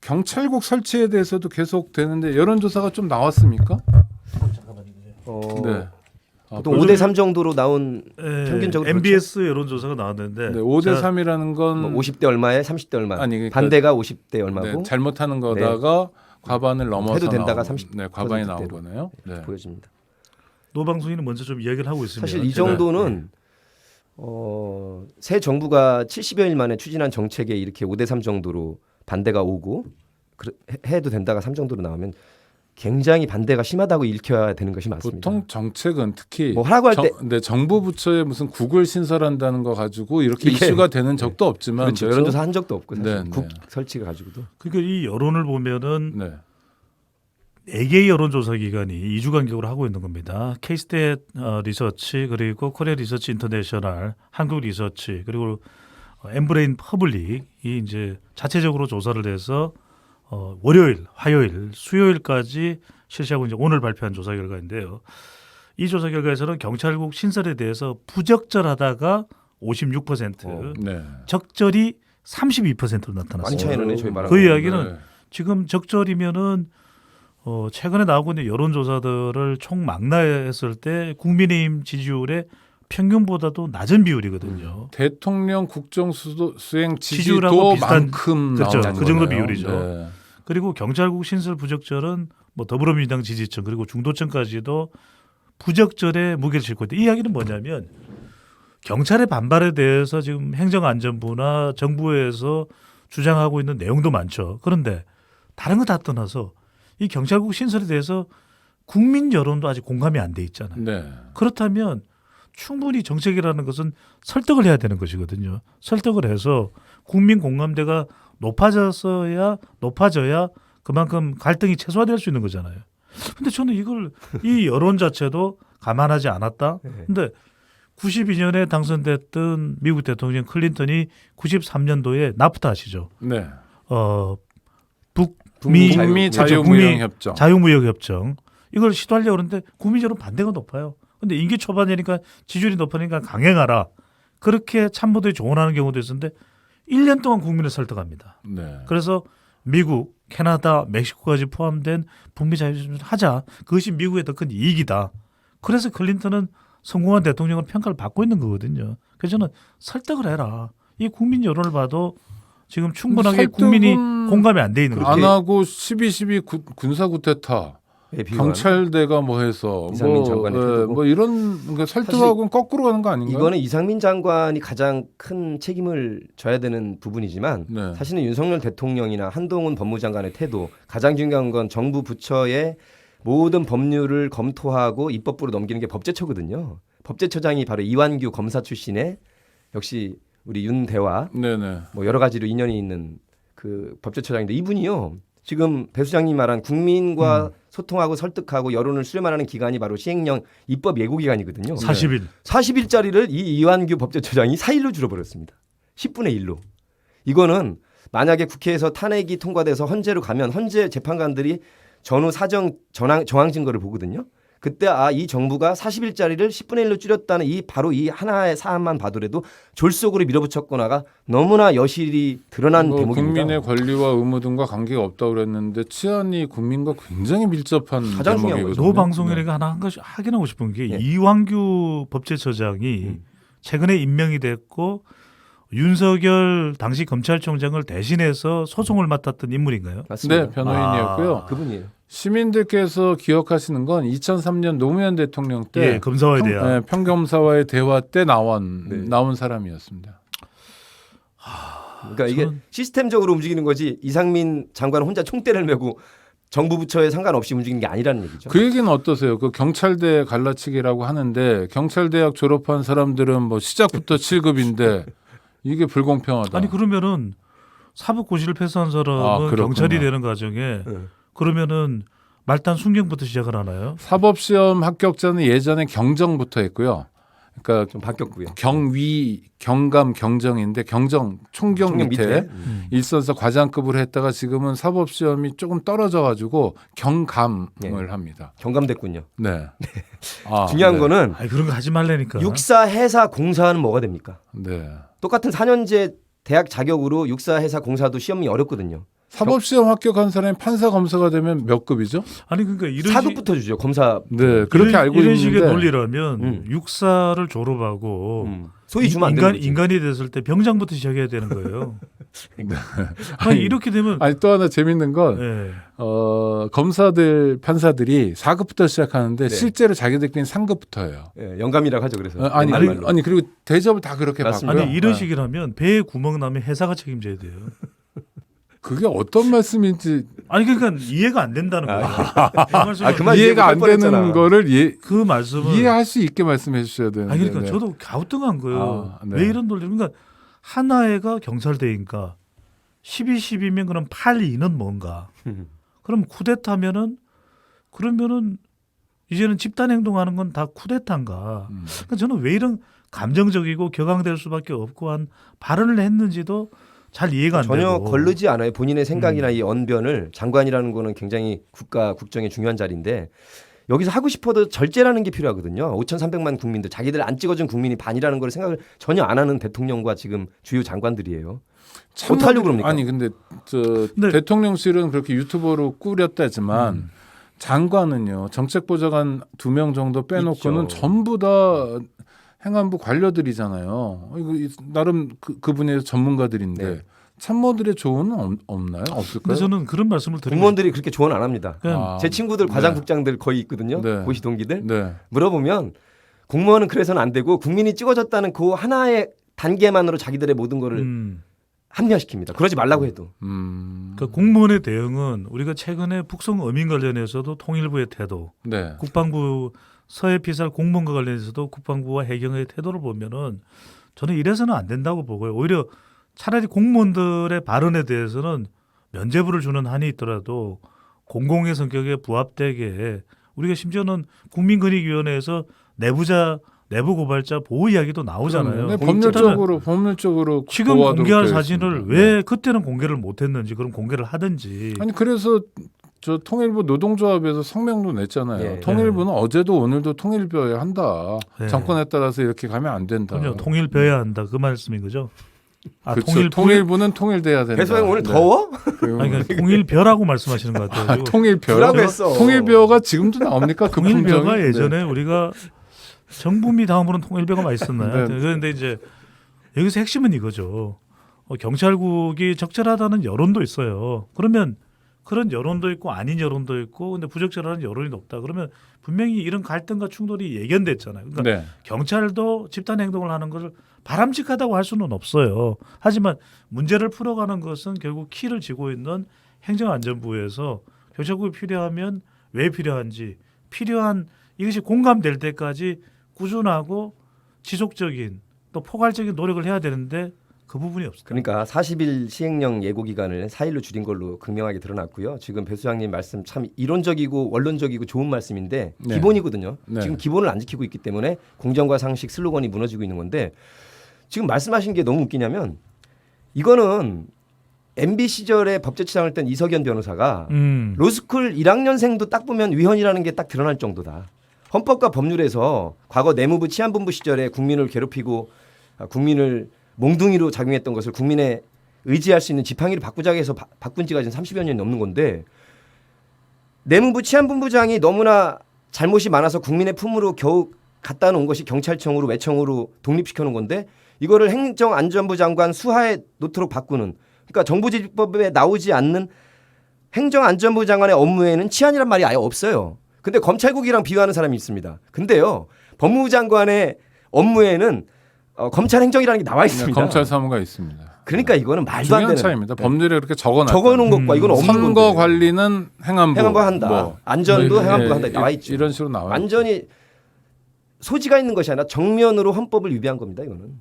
경찰국 설치에 대해서도 계속 되는데 여론조사가 좀 나왔습니까? 네. 보통 5대3 정도로 나온 예, 평균적으로 MBS 여론조사가 나왔는데 네, 5대 3이라는 건 뭐 50대 얼마에 30대 얼마. 아니, 그러니까 반대가 50대 얼마고 네, 잘못하는 거다가 과반을 넘어서 해도 된다가 나오고, 30% 네, 과반이 대로. 나온 거네요. 네. 보여집니다. 노방송인은 먼저 좀 이야기를 하고 있습니다. 사실 이 제가. 정도는 새 정부가 70여일 만에 추진한 정책에 이렇게 5대3 정도로 반대가 오고 해도 된다가 3 정도로 나오면 굉장히 반대가 심하다고 읽혀야 되는 것이 맞습니다. 보통 정책은 특히 뭐 하라고 할 때 네, 정부 부처에 무슨 국을 신설한다는 거 가지고 이렇게 이슈가 되는 적도 없지만 그렇죠. 여론조사 한 적도 없고 사실 네, 국 네. 설치가 가지고도 그러니까 이 여론을 보면은 네. 4개의 여론조사 기관이 2주 간격으로 하고 있는 겁니다. K-스탯 리서치 그리고 코리아 리서치 인터내셔널, 한국 리서치 그리고 엠브레인 퍼블릭이 이제 자체적으로 조사를 해서 월요일, 화요일, 수요일까지 실시하고 이제 오늘 발표한 조사 결과인데요. 이 조사 결과에서는 경찰국 신설에 대해서 부적절하다가 56%, 네. 적절히 32%로 많이 나타났어요. 차이나네 저희 말하는 그 거. 이야기는 네. 지금 적절이면은 최근에 나오고 있는 여론조사들을 총 망라했을 때 국민의힘 지지율의 평균보다도 낮은 비율이거든요. 대통령 국정 수행 지지율하고 비슷한- 지지도만큼 그렇죠. 나오는 그 정도 거네요. 비율이죠. 네. 그리고 경찰국 신설 부적절은 뭐 더불어민주당 지지층 그리고 중도층까지도 부적절에 무게를 싣고 있다. 이 이야기는 뭐냐면 경찰의 반발에 대해서 지금 행정안전부나 정부에서 주장하고 있는 내용도 많죠. 그런데 다른 거 다 떠나서 이 경찰국 신설에 대해서 국민 여론도 아직 공감이 안 돼 있잖아요. 네. 그렇다면 충분히 정책이라는 것은 설득을 해야 되는 것이거든요. 설득을 해서 국민 공감대가 높아져야 그만큼 갈등이 최소화될 수 있는 거잖아요. 근데 저는 이걸 이 여론 자체도 감안하지 않았다. 근데 92년에 당선됐던 미국 대통령 클린턴이 93년도에 나프타 아시죠? 네. 북미 북미 그렇죠. 자유무역협정. 자유무역협정 이걸 시도하려고 그러는데 국민적으로 반대가 높아요. 근데 임기 초반이니까 지지율이 높으니까 강행하라. 그렇게 참모들이 조언하는 경우도 있었는데 1년 동안 국민을 설득합니다. 네. 그래서 미국, 캐나다, 멕시코까지 포함된 북미 자유주의를 하자. 그것이 미국의 더 큰 이익이다. 그래서 클린턴은 성공한 대통령으로 평가를 받고 있는 거거든요. 그래서 저는 설득을 해라. 이 국민 여론을 봐도 지금 충분하게 국민이 공감이 안 돼 있는 거죠. 안 하고 12.12 군사 구테타 경찰대가 뭐 해서 이상민 장관의 태도고. 뭐 이런 그러니까 설득하고는 거꾸로 가는 거 아닌가요? 이거는 이상민 장관이 가장 큰 책임을 져야 되는 부분이지만 네. 사실은 윤석열 대통령이나 한동훈 법무장관의 태도 가장 중요한 건 정부 부처의 모든 법률을 검토하고 입법부로 넘기는 게 법제처거든요. 법제처장이 바로 이완규 검사 출신의 역시 우리 윤대화 네네. 뭐 여러 가지로 인연이 있는 그 법제처장인데 이분이요. 지금 배 수장님 말한 국민과 소통하고 설득하고 여론을 수렴하는 기관이 바로 시행령 입법 예고기관이거든요. 40일. 40일짜리를 이 이완규 법제처장이 4일로 줄여버렸습니다. 10분의 1로. 이거는 만약에 국회에서 탄핵이 통과돼서 헌재로 가면 헌재 재판관들이 전후 사정 정황 증거를 보거든요. 그때 이 정부가 40일짜리를 10분의 1로 줄였다는 바로 이 하나의 사안만 봐더라도 졸속으로 밀어붙였거나가 너무나 여실히 드러난 대목입니다. 국민의 권리와 의무 등과 관계가 없다고 그랬는데 치안이 국민과 굉장히 밀접한 가장 중요한 대목이거든요. 노 방송이니까 하나 한 가지 확인하고 싶은 게 네. 이완규 법제처장이 최근에 임명이 됐고 윤석열 당시 검찰총장을 대신해서 소송을 맡았던 인물인가요? 맞습니다. 네, 변호인이었고요. 그분이에요. 시민들께서 기억하시는 건 2003년 노무현 대통령 때 예, 검사와에 대한 평검사와의 대화 때 나온 네. 사람이었습니다. 그러니까 이게 시스템적으로 움직이는 거지 이상민 장관 혼자 총대를 메고 정부 부처에 상관없이 움직이는 게 아니라는 얘기죠. 그 얘기는 어떠세요? 그 경찰대 갈라치기라고 하는데 경찰대학 졸업한 사람들은 뭐 시작부터 7급인데 이게 불공평하다. 아니 그러면은 사법고시를 패스한 사람은 그렇군요. 경찰이 되는 과정에 그러면은 말단 순경부터 시작을 하나요? 사법시험 합격자는 예전에 경정부터 했고요. 그러니까 좀 바뀌었고요. 경위, 경감, 경정인데 경정, 총경 밑에 있어서 과장급으로 했다가 지금은 사법시험이 조금 떨어져가지고 경감을 합니다. 경감됐군요. 네. 중요한 네. 거는 아니 그런 거 하지 말라니까. 육사 해사 공사는 뭐가 됩니까? 네. 똑같은 4년제 대학 자격으로 육사 해사 공사도 시험이 어렵거든요. 사법시험 합격한 사람이 판사 검사가 되면 몇 급이죠? 아니 그러니까 이런 4급부터 주죠. 검사. 네, 그렇게 알고 이런 있는데 식의 논리라면 음. 육사를 졸업하고 소위 주면 안 되는 거지. 인간이 됐을 때 병장부터 시작해야 되는 거예요. 아니, 아니, 이렇게 되면 아니 또 하나 재밌는 건 예. 검사들 판사들이 4급부터 시작하는데 네. 실제로 자기들끼리 3급부터예요. 예, 영감이라고 하죠. 그래서 아니 영감말로. 아니 그리고 대접을 다 그렇게 맞습니다. 받고요. 아니 이런 네. 식이라면 배에 구멍 나면 회사가 책임져야 돼요. 그게 어떤 말씀인지 아니 그러니까 이해가 안 된다는 거예요. 그 말씀은 그 말 이해가 안 못할 되는 뻔했잖아. 거를 그 말씀을 이해할 수 있게 말씀해 주셔야 되는데. 아니 그러니까 네. 저도 갸우뚱한 거예요. 아, 네. 왜 이런 논리? 그러니까 하나회가 경찰대인가 12.12면 그럼 8.2는 뭔가? 그럼 쿠데타면은 그러면은 이제는 집단 행동하는 건 다 쿠데타인가? 그러니까 저는 왜 이런 감정적이고 격앙될 수밖에 없고 한 발언을 했는지도 잘 이해가 안 전혀 되고. 거르지 않아요. 본인의 생각이나 이 언변을 장관이라는 거는 굉장히 국가 국정의 중요한 자리인데 여기서 하고 싶어도 절제라는 게 필요하거든요. 5,300만 국민들 자기들 안 찍어준 국민이 반이라는 걸 생각을 전혀 안 하는 대통령과 지금 주요 장관들이에요. 어떡하려고 그럽니까? 아니 근데 네. 대통령실은 그렇게 유튜버로 꾸렸다지만 장관은요 정책보좌관 2명 정도 빼놓고는 있죠. 전부 다 행안부 관료들이잖아요. 이거 나름 그분의 전문가들인데 네. 참모들의 조언은 없나요? 근데 없을까요? 저는 그런 말씀을 드리고 공무원들이 그렇게 조언 안 합니다. 그냥 아, 제 친구들 네. 과장국장들 거의 있거든요. 네. 고시 동기들. 네. 물어보면 공무원은 그래서는 안 되고 국민이 찍어줬다는 그 하나의 단계만으로 자기들의 모든 거를 합리화시킵니다. 그러지 말라고 해도. 그러니까 공무원의 대응은 우리가 최근에 북송 어민 관련해서도 통일부의 태도, 네. 국방부 서해 피살 공무원과 관련해서도 국방부와 해경의 태도를 보면은 저는 이래서는 안 된다고 보고요. 오히려 차라리 공무원들의 발언에 대해서는 면죄부를 주는 한이 있더라도 공공의 성격에 부합되게 우리가 심지어는 국민권익위원회에서 내부 고발자 보호 이야기도 나오잖아요. 네, 그러면 법률적으로 지금 보호하도록 공개할 되어 사진을 있습니다. 왜 그때는 공개를 못했는지 그럼 공개를 하든지. 아니 그래서 저 통일부 노동조합에서 성명도 냈잖아요. 예. 통일부는 어제도 오늘도 통일벼야 한다. 네. 정권에 따라서 이렇게 가면 안 된다. 그럼요. 통일벼야 한다 그 말씀인 거죠. 아, 그렇죠. 통일부는 통일돼야 된다. 배수영 오늘 네. 더워? 아니, 그러니까 통일벼라고 말씀하시는 것 같아요. 그리고 통일벼. 뭐라고 했어? 통일벼가 지금도 나옵니까? 그 통일벼가 품종이? 예전에 우리가 정부미 다음으로는 통일벼가 맛있었나요? 네. 그런데 이제 여기서 핵심은 이거죠. 경찰국이 적절하다는 여론도 있어요. 그러면 그런 여론도 있고 아닌 여론도 있고 근데 부적절한 여론이 높다. 그러면 분명히 이런 갈등과 충돌이 예견됐잖아요. 그러니까 네. 경찰도 집단 행동을 하는 것을 바람직하다고 할 수는 없어요. 하지만 문제를 풀어가는 것은 결국 키를 쥐고 있는 행정안전부에서 경찰국이 필요하면 왜 필요한지 필요한 이것이 공감될 때까지 꾸준하고 지속적인 또 포괄적인 노력을 해야 되는데 그 부분이 없습니다. 그러니까 40일 시행령 예고 기간을 4일로 줄인 걸로 극명하게 드러났고요. 지금 배 수장님 말씀 참 이론적이고 원론적이고 좋은 말씀인데 네. 기본이거든요. 네. 지금 기본을 안 지키고 있기 때문에 공정과 상식 슬로건이 무너지고 있는 건데 지금 말씀하신 게 너무 웃기냐면 이거는 MB 시절에 법제처장을 했던 이석연 변호사가 로스쿨 1학년생도 딱 보면 위헌이라는 게 딱 드러날 정도다. 헌법과 법률에서 과거 내무부 치안본부 시절에 국민을 괴롭히고 국민을 몽둥이로 작용했던 것을 국민의 의지할 수 있는 지팡이를 바꾸자고 해서 바꾼 지가 지금 30여 년이 넘는 건데 내무부 치안본부장이 너무나 잘못이 많아서 국민의 품으로 겨우 갖다 놓은 것이 경찰청으로 외청으로 독립시켜 놓은 건데 이거를 행정안전부 장관 수하에 놓도록 바꾸는 그러니까 정부지휘법에 나오지 않는 행정안전부 장관의 업무에는 치안이란 말이 아예 없어요. 근데 검찰국이랑 비교하는 사람이 있습니다. 근데요 법무부 장관의 업무에는 검찰 행정이라는 게 나와 있습니다. 검찰 사무가 있습니다. 그러니까 이거는 말도 안 중요한 되는 차이입니다. 법률에 그렇게 적어놨다. 적어놓은 것과 이건 없는 건데. 선거 관리는 행안부, 행안부 한다. 안전도 행안부가 한다. 나와 있죠. 이런 식으로 나와요. 완전히 소지가 있는 것이 아니라 정면으로 헌법을 위배한 겁니다. 이거는.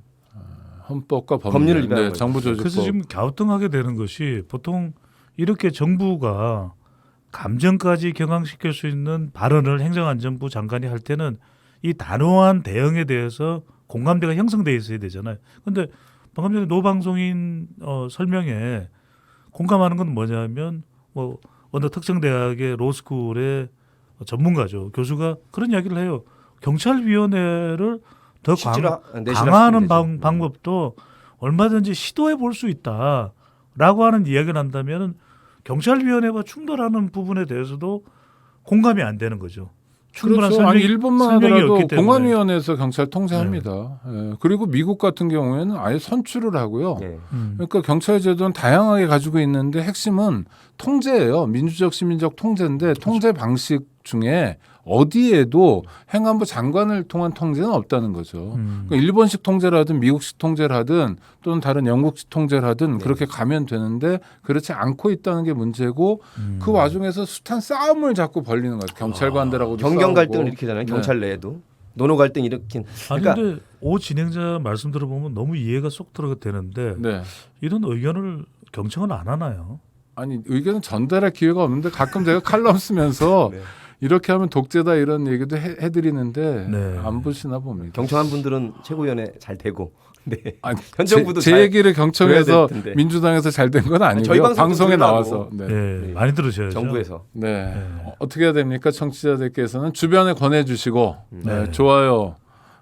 헌법과 법률을 위반한 거죠. 정부조직법. 그래서 지금 갸우뚱하게 되는 것이 보통 이렇게 정부가 감정까지 경황시킬 수 있는 발언을 행정안전부 장관이 할 때는 이 단호한 대응에 대해서 공감대가 형성돼 있어야 되잖아요. 그런데 방금 전에 노방송인 설명에 공감하는 건 뭐냐면 뭐 어느 특정 대학의 로스쿨의 전문가죠. 교수가 그런 이야기를 해요. 경찰위원회를 더 강화하는 방법도 얼마든지 시도해 볼 수 있다라고 하는 이야기를 한다면 경찰위원회와 충돌하는 부분에 대해서도 공감이 안 되는 거죠. 충분한 그렇죠. 아니 설명이- 일본만 설명이 하더라도 없기 때문에. 공안위원회에서 경찰 통제합니다. 예. 그리고 미국 같은 경우에는 아예 선출을 하고요. 예. 그러니까 경찰 제도는 다양하게 가지고 있는데 핵심은 통제예요. 민주적 시민적 통제인데 통제 방식 중에 어디에도 행안부 장관을 통한 통제는 없다는 거죠. 그러니까 일본식 통제를 하든 미국식 통제를 하든 또는 다른 영국식 통제를 하든 그렇게 가면 되는데 그렇지 않고 있다는 게 문제고 그 와중에서 숱한 싸움을 자꾸 벌리는 거죠. 경찰관들하고도 경경 싸우고. 갈등을 일으키잖아요. 네. 경찰 내에도 노노 갈등 일으킨. 아니 그러니까 근데 오 진행자 말씀 들어보면 너무 이해가 쏙 들어되는데 네. 이런 의견을 경청은 안 하나요? 아니 의견은 전달할 기회가 없는데 가끔 제가 칼럼 쓰면서 네. 이렇게 하면 독재다 이런 얘기도 해드리는데 네. 안 보시나 봅니다. 경청한 분들은 최고위원회 잘 되고, 네. 아니, 현 정부도 제 잘 얘기를 경청해서 그래야 될 텐데. 민주당에서 잘 된 건 아니고요. 저희 방송도 방송에 들으라고. 나와서. 네. 네, 많이 들으셔야죠. 정부에서. 네. 네. 어떻게 해야 됩니까? 청취자들께서는 주변에 권해주시고 네. 좋아요,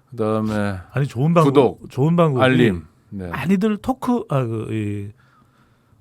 그다음에 아니 좋은 방법, 구독, 좋은 방법이 알림. 네. 많이들 토크 이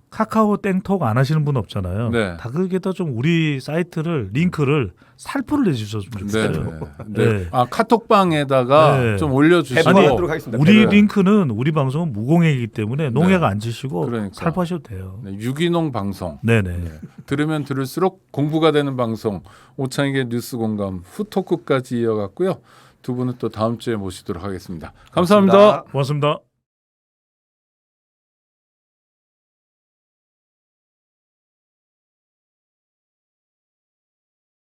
카카오 땡톡 안 하시는 분 없잖아요. 네. 다 그게 다 좀 우리 사이트를 링크를 살포를 내주셨으면 네. 좋겠어요. 네. 네. 아 카톡방에다가 네. 좀 올려주시고. 배분하도록 하겠습니다. 우리 배분. 링크는 우리 방송은 무공해이기 때문에 농약 안 지시고 그러니까. 살포하셔도 돼요. 네, 유기농 방송. 네네. 들으면 들을수록 공부가 되는 방송 오창익의 뉴스 공감 후토크까지 이어갔고요. 두 분은 또 다음 주에 모시도록 하겠습니다. 감사합니다. 고맙습니다. 고맙습니다.